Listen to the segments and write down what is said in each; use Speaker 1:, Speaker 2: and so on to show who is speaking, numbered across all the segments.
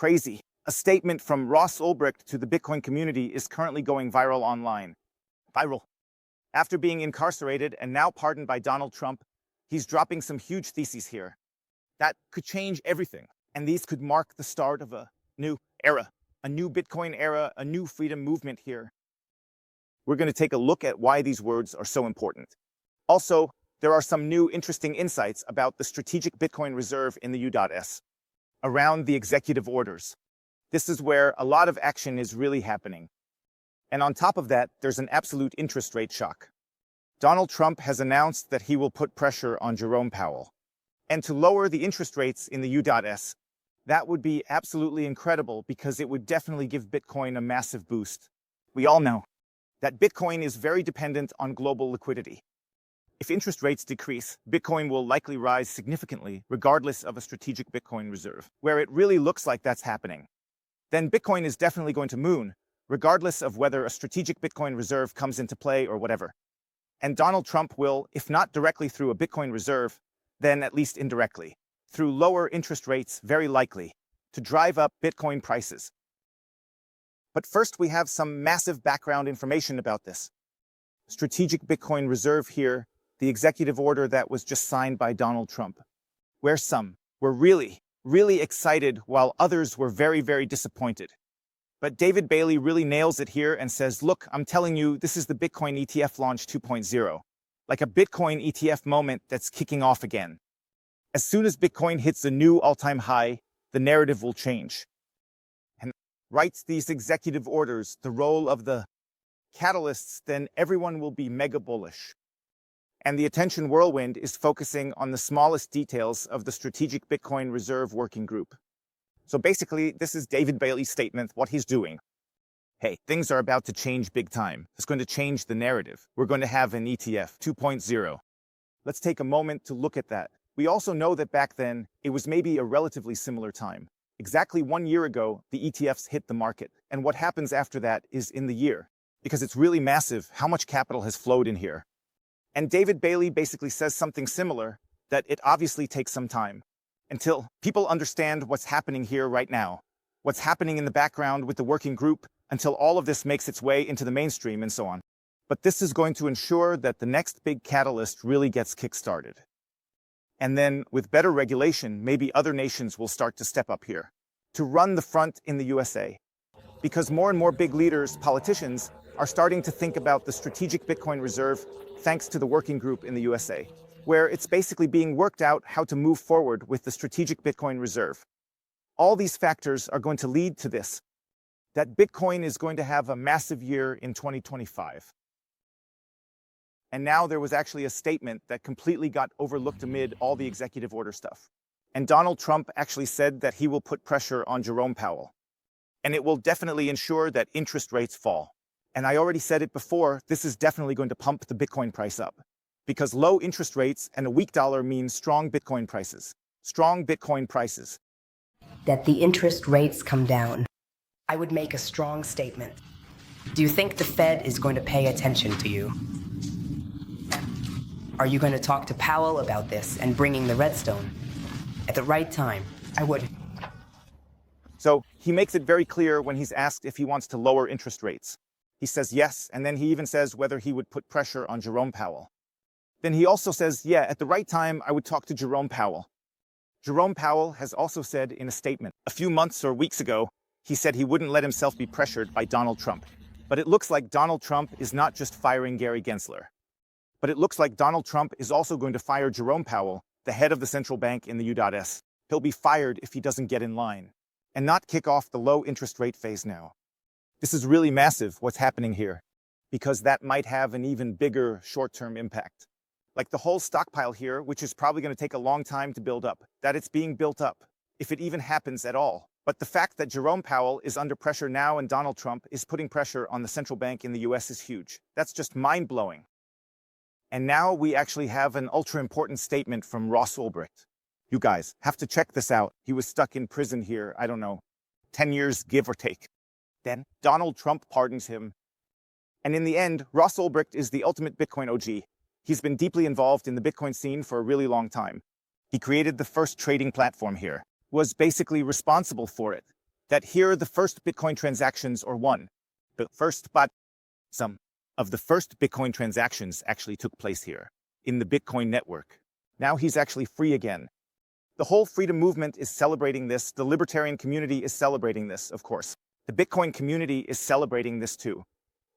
Speaker 1: crazy. A statement from Ross Ulbricht to the Bitcoin community is currently going viral online. Viral. After being incarcerated and now pardoned by Donald Trump, he's dropping some huge theses here that could change everything. And these could mark the start of a new era, a new Bitcoin era, a new freedom movement here. We're going to take a look at why these words are so important. Also, there are some new interesting insights about the strategic Bitcoin reserve in the U.S. around the executive orders. This is where a lot of action is really happening. And on top of that, there's an absolute interest rate shock. Donald Trump has announced that he will put pressure on Jerome Powell. And to lower the interest rates in the U.S., that would be absolutely incredible because it would definitely give Bitcoin a massive boost. We all know that Bitcoin is very dependent on global liquidity. If interest rates decrease, Bitcoin will likely rise significantly, regardless of a strategic Bitcoin reserve. Where it really looks like that's happening, then Bitcoin is definitely going to moon, regardless of whether a strategic Bitcoin reserve comes into play or whatever. And Donald Trump will, if not directly through a Bitcoin reserve, then at least indirectly, through lower interest rates, very likely, to drive up Bitcoin prices. But first, we have some massive background information about this. Strategic Bitcoin reserve here, the executive order that was just signed by Donald Trump, where some were really excited while others were very disappointed. But David Bailey really nails it here and says, look, I'm telling you, this is the Bitcoin ETF launch 2.0, like a Bitcoin ETF moment that's kicking off again. As soon as Bitcoin hits a new all-time high, the narrative will change. And writes these executive orders, the role of the catalysts, then everyone will be mega bullish. And the attention whirlwind is focusing on the smallest details of the Strategic Bitcoin Reserve Working Group. So basically, this is David Bailey's statement, what he's doing. Hey, things are about to change big time. It's going to change the narrative. We're going to have an ETF 2.0. Let's take a moment to look at that. We also know that back then, it was maybe a relatively similar time. Exactly 1 year ago, the ETFs hit the market. And what happens after that is in the year, because it's really massive how much capital has flowed in here. And David Bailey basically says something similar, that it obviously takes some time until people understand what's happening here right now, what's happening in the background with the working group, until all of this makes its way into the mainstream and so on. But this is going to ensure that the next big catalyst really gets kick-started. And then, with better regulation, maybe other nations will start to step up here, to run the front in the USA. Because more and more big leaders, politicians, are starting to think about the strategic Bitcoin reserve thanks to the working group in the USA, where it's basically being worked out how to move forward with the strategic Bitcoin reserve. All these factors are going to lead to this, that Bitcoin is going to have a massive year in 2025. And now there was actually a statement that completely got overlooked amid all the executive order stuff. And Donald Trump actually said that he will put pressure on Jerome Powell. And it will definitely ensure that interest rates fall. And I already said it before, this is definitely going to pump the Bitcoin price up. Because low interest rates and a weak dollar means strong Bitcoin prices. Strong Bitcoin prices.
Speaker 2: That the interest rates come down. I would make a strong statement. Do you think the Fed is going to pay attention to you? Are you going to talk to Powell about this and bringing the redstone? At the right time, I would.
Speaker 1: So he makes it very clear when he's asked if he wants to lower interest rates. He says yes, and then he even says whether he would put pressure on Jerome Powell. Then he also says, yeah, at the right time, I would talk to Jerome Powell. Jerome Powell has also said in a statement a few months or weeks ago, he said he wouldn't let himself be pressured by Donald Trump. But it looks like Donald Trump is not just firing Gary Gensler. But it looks like Donald Trump is also going to fire Jerome Powell, the head of the central bank in the U.S. He'll be fired if he doesn't get in line and not kick off the low interest rate phase now. This is really massive, what's happening here, because that might have an even bigger short-term impact. Like the whole stockpile here, which is probably going to take a long time to build up, that it's being built up, if it even happens at all. But the fact that Jerome Powell is under pressure now and Donald Trump is putting pressure on the central bank in the US is huge. That's just mind-blowing. And now we actually have an ultra-important statement from Ross Ulbricht. You guys have to check this out. He was stuck in prison here, I don't know, 10 years, give or take. Then Donald Trump pardons him. And in the end, Ross Ulbricht is the ultimate Bitcoin OG. He's been deeply involved in the Bitcoin scene for a really long time. He created the first trading platform here, was basically responsible for it. that here the first Bitcoin transactions or one. The first, but some of the first Bitcoin transactions actually took place here, in the Bitcoin network. Now he's actually free again. The whole freedom movement is celebrating this. The libertarian community is celebrating this, of course. The Bitcoin community is celebrating this too.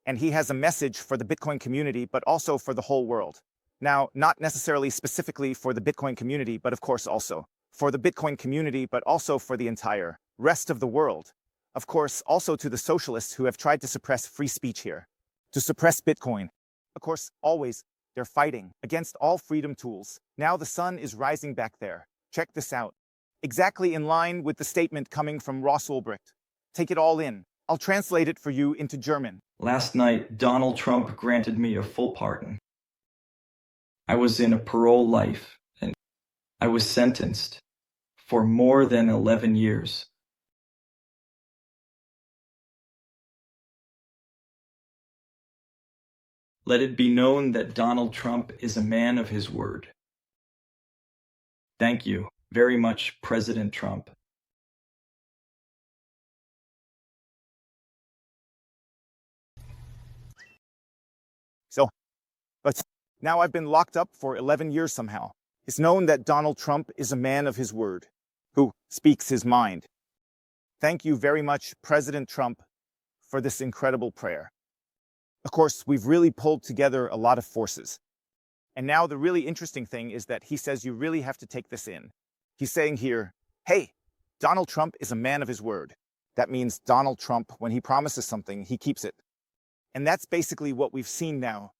Speaker 1: And he has a message for the Bitcoin community, but also for the whole world. Now, not necessarily specifically for the Bitcoin community, but of course also for the Bitcoin community, but also for the entire rest of the world. Of course, also to the socialists who have tried to suppress free speech here, to suppress Bitcoin. Of course, always, they're fighting against all freedom tools. Now the sun is rising back there. Check this out. Exactly in line with the statement coming from Ross Ulbricht. Take it all in. I'll translate it for you into German.
Speaker 3: Last night, Donald Trump granted me a full pardon. I was in a parole life, and I was sentenced for more than 11 years. Let it be known that Donald Trump is a man of his word. Thank you very much, President Trump.
Speaker 1: But now I've been locked up for 11 years somehow. It's known that Donald Trump is a man of his word, who speaks his mind. Thank you very much, President Trump, for this incredible prayer. Of course, we've really pulled together a lot of forces. And now the really interesting thing is that he says you really have to take this in. He's saying here, hey, Donald Trump is a man of his word. That means Donald Trump, when he promises something, he keeps it. And that's basically what we've seen now.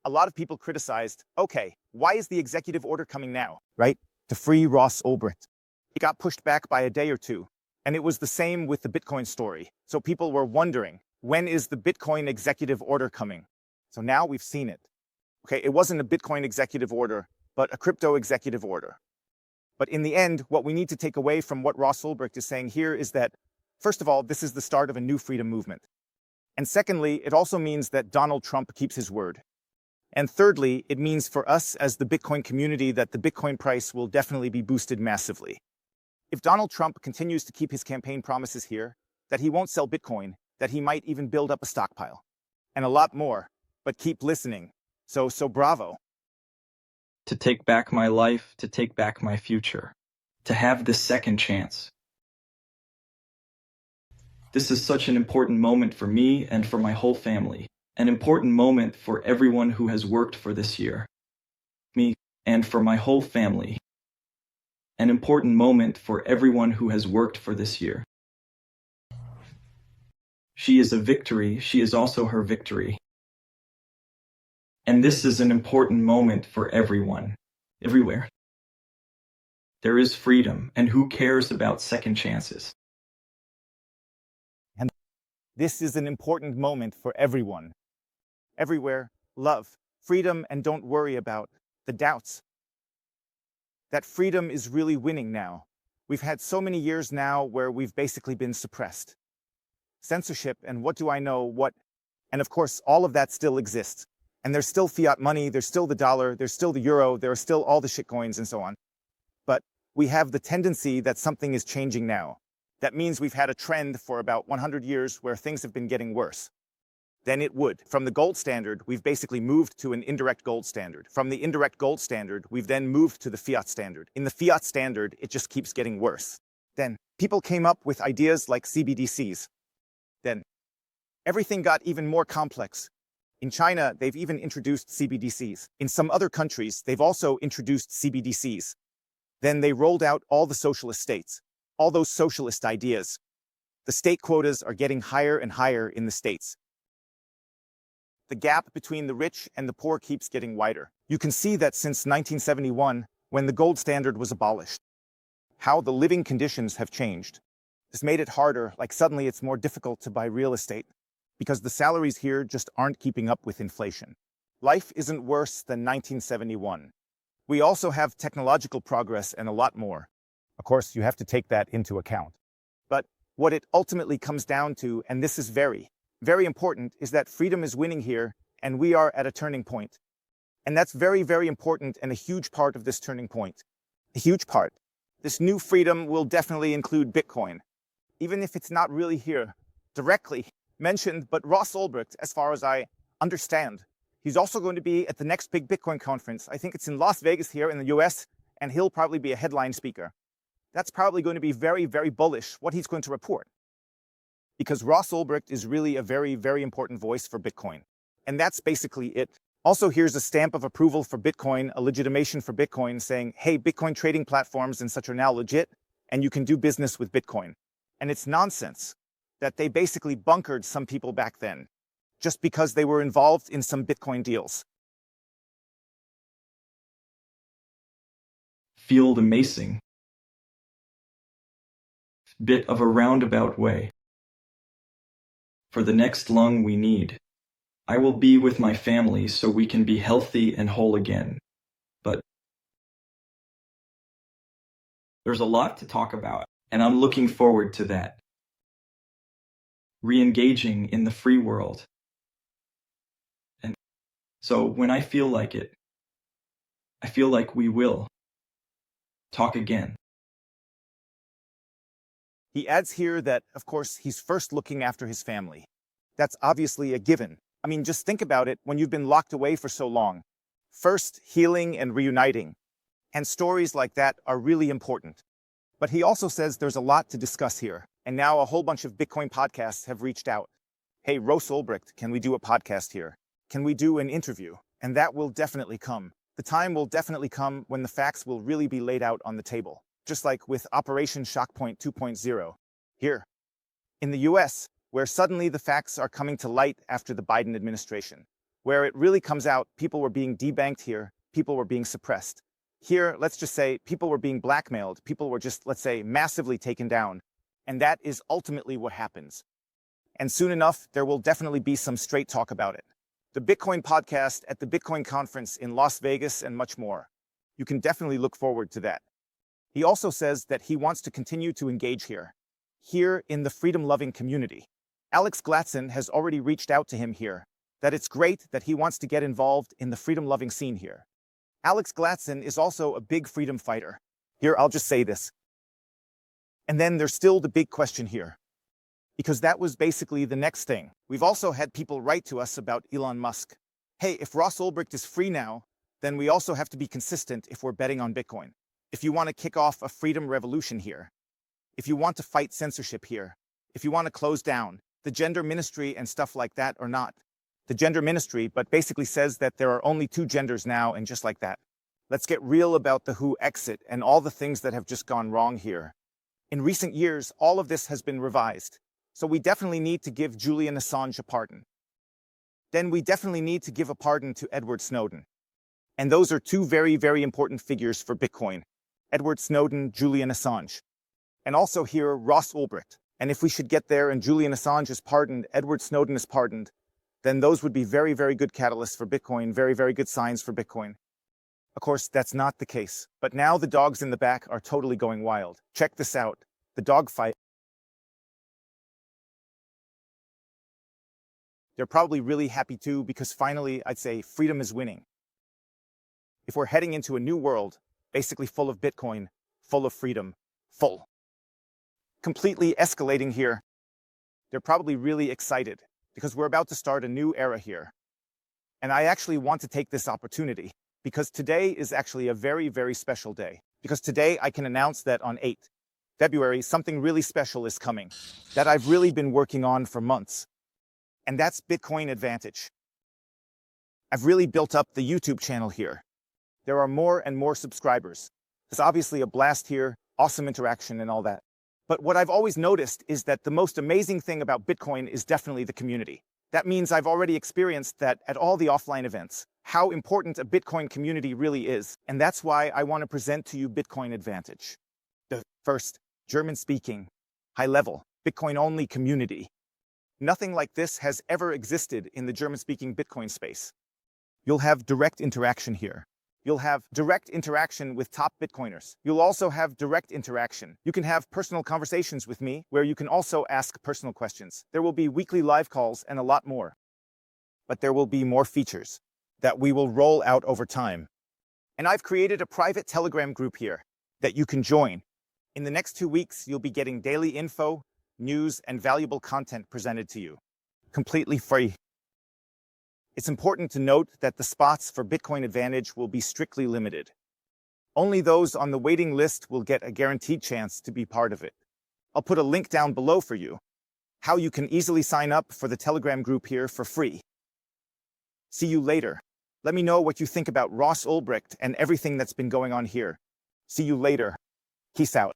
Speaker 1: A lot of people criticized, okay, why is the executive order coming now, right? To free Ross Ulbricht. It got pushed back by a day or two. And it was the same with the Bitcoin story. So people were wondering, when is the Bitcoin executive order coming? So now we've seen it. Okay, it wasn't a Bitcoin executive order, but a crypto executive order. But in the end, what we need to take away from what Ross Ulbricht is saying here is that, first of all, this is the start of a new freedom movement. And secondly, it also means that Donald Trump keeps his word. And thirdly, it means for us as the Bitcoin community that the Bitcoin price will definitely be boosted massively. If Donald Trump continues to keep his campaign promises here, that he won't sell Bitcoin, that he might even build up a stockpile. And a lot more. But keep listening. So bravo.
Speaker 3: To take back my life, to take back my future, to have this second chance. This is such an important moment for me and for my whole family. An important moment for everyone who has worked for this year. Me, and for my whole family. An important moment for everyone who has worked for this year. She is a victory, she is also her victory. And this is an important moment for everyone, everywhere. There is freedom, and who cares about second chances?
Speaker 1: And this is an important moment for everyone. Everywhere, love, freedom, and don't worry about the doubts. That freedom is really winning now. We've had so many years now where we've basically been suppressed. Censorship and what do I know what, and of course all of that still exists. And there's still fiat money, there's still the dollar, there's still the euro, there are still all the shitcoins and so on. But we have the tendency that something is changing now. That means we've had a trend for about 100 years where things have been getting worse. Then it would. From the gold standard, we've basically moved to an indirect gold standard. From the indirect gold standard, we've then moved to the fiat standard. In the fiat standard, it just keeps getting worse. Then people came up with ideas like CBDCs. Then everything got even more complex. In China, they've even introduced CBDCs. In some other countries, they've also introduced CBDCs. Then they rolled out all the socialist states, all those socialist ideas. The state quotas are getting higher and higher in the states. The gap between the rich and the poor keeps getting wider. You can see that since 1971, when the gold standard was abolished, how the living conditions have changed. This made it harder, like suddenly it's more difficult to buy real estate, because the salaries here just aren't keeping up with inflation. Life isn't worse than 1971. We also have technological progress and a lot more. Of course, you have to take that into account. But what it ultimately comes down to, and this is very important, is that freedom is winning here, and we are at a turning point. And that's very, very important and a huge part of this turning point. A huge part. This new freedom will definitely include Bitcoin. even if it's not really here directly mentioned, but Ross Ulbricht, as far as I understand, he's also going to be at the next big Bitcoin conference. I think it's in Las Vegas here in the US, and he'll probably be a headline speaker. That's probably going to be very, very bullish what he's going to report. Because Ross Ulbricht is really a very, very important voice for Bitcoin. And that's basically it. Also, here's a stamp of approval for Bitcoin, a legitimation for Bitcoin saying, hey, Bitcoin trading platforms and such are now legit, and you can do business with Bitcoin. And it's nonsense that they basically bunkered some people back then, just because they were involved in some Bitcoin deals.
Speaker 3: Feel the macing. Bit of a roundabout way. For the next lung we need. I will be with my family so we can be healthy and whole again. But there's a lot to talk about, and I'm looking forward to that. Re-engaging in the free world. And so when I feel like it, I feel like we will talk again.
Speaker 1: He adds here that, of course, he's first looking after his family. That's obviously a given. I mean, just think about it when you've been locked away for so long. First, healing and reuniting. And stories like that are really important. But he also says there's a lot to discuss here. And now a whole bunch of Bitcoin podcasts have reached out. Hey, Ross Ulbricht, can we do a podcast here? Can we do an interview? And that will definitely come. The time will definitely come when the facts will really be laid out on the table. Just like with Operation Shockpoint 2.0. Here, in the US, where suddenly the facts are coming to light after the Biden administration. Where it really comes out, people were being debanked here, people were being suppressed. Here, let's just say, people were being blackmailed, people were just, let's say, massively taken down. And that is ultimately what happens. And soon enough, there will definitely be some straight talk about it. The Bitcoin podcast at the Bitcoin conference in Las Vegas and much more. You can definitely look forward to that. He also says that he wants to continue to engage here in the freedom-loving community. Alex Glatson has already reached out to him here, that it's great that he wants to get involved in the freedom-loving scene here. Alex Glatson is also a big freedom fighter. Here, I'll just say this. And then there's still the big question here, because that was basically the next thing. We've also had people write to us about Elon Musk. Hey, if Ross Ulbricht is free now, then we also have to be consistent if we're betting on Bitcoin. If you want to kick off a freedom revolution here, if you want to fight censorship here, if you want to close down the gender ministry and stuff like that or not. The gender ministry, but basically says that there are only 2 genders now and just like that. Let's get real about the WHO exit and all the things that have just gone wrong here. In recent years, all of this has been revised. So we definitely need to give Julian Assange a pardon. Then we definitely need to give a pardon to Edward Snowden. And those are 2 very, very important figures for Bitcoin. Edward Snowden, Julian Assange. And also here, Ross Ulbricht. And if we should get there and Julian Assange is pardoned, Edward Snowden is pardoned, then those would be very, very good catalysts for Bitcoin, very, very good signs for Bitcoin. Of course, that's not the case. But now the dogs in the back are totally going wild. Check this out. The dog fight. They're probably really happy too, because finally, I'd say freedom is winning. If we're heading into a new world, basically full of Bitcoin, full of freedom, full. Completely escalating here. They're probably really excited because we're about to start a new era here. And I actually want to take this opportunity because today is actually a very, very special day. Because today I can announce that on 8th February, something really special is coming that I've really been working on for months. And that's Bitcoin Advantage. I've really built up the YouTube channel here. There are more and more subscribers. There's obviously a blast here, awesome interaction and all that. But what I've always noticed is that the most amazing thing about Bitcoin is definitely the community. That means I've already experienced that at all the offline events, how important a Bitcoin community really is. And that's why I want to present to you Bitcoin Advantage. The first German-speaking, high-level, Bitcoin-only community. Nothing like this has ever existed in the German-speaking Bitcoin space. You'll have direct interaction here. You'll have direct interaction with top Bitcoiners. You'll also have direct interaction. You can have personal conversations with me, where you can also ask personal questions. There will be weekly live calls and a lot more. But there will be more features that we will roll out over time. And I've created a private Telegram group here that you can join. In the next 2 weeks, you'll be getting daily info, news, and valuable content presented to you, completely free. It's important to note that the spots for Bitcoin Advantage will be strictly limited. Only those on the waiting list will get a guaranteed chance to be part of it. I'll put a link down below for you, how you can easily sign up for the Telegram group here for free. See you later. Let me know what you think about Ross Ulbricht and everything that's been going on here. See you later. Peace out.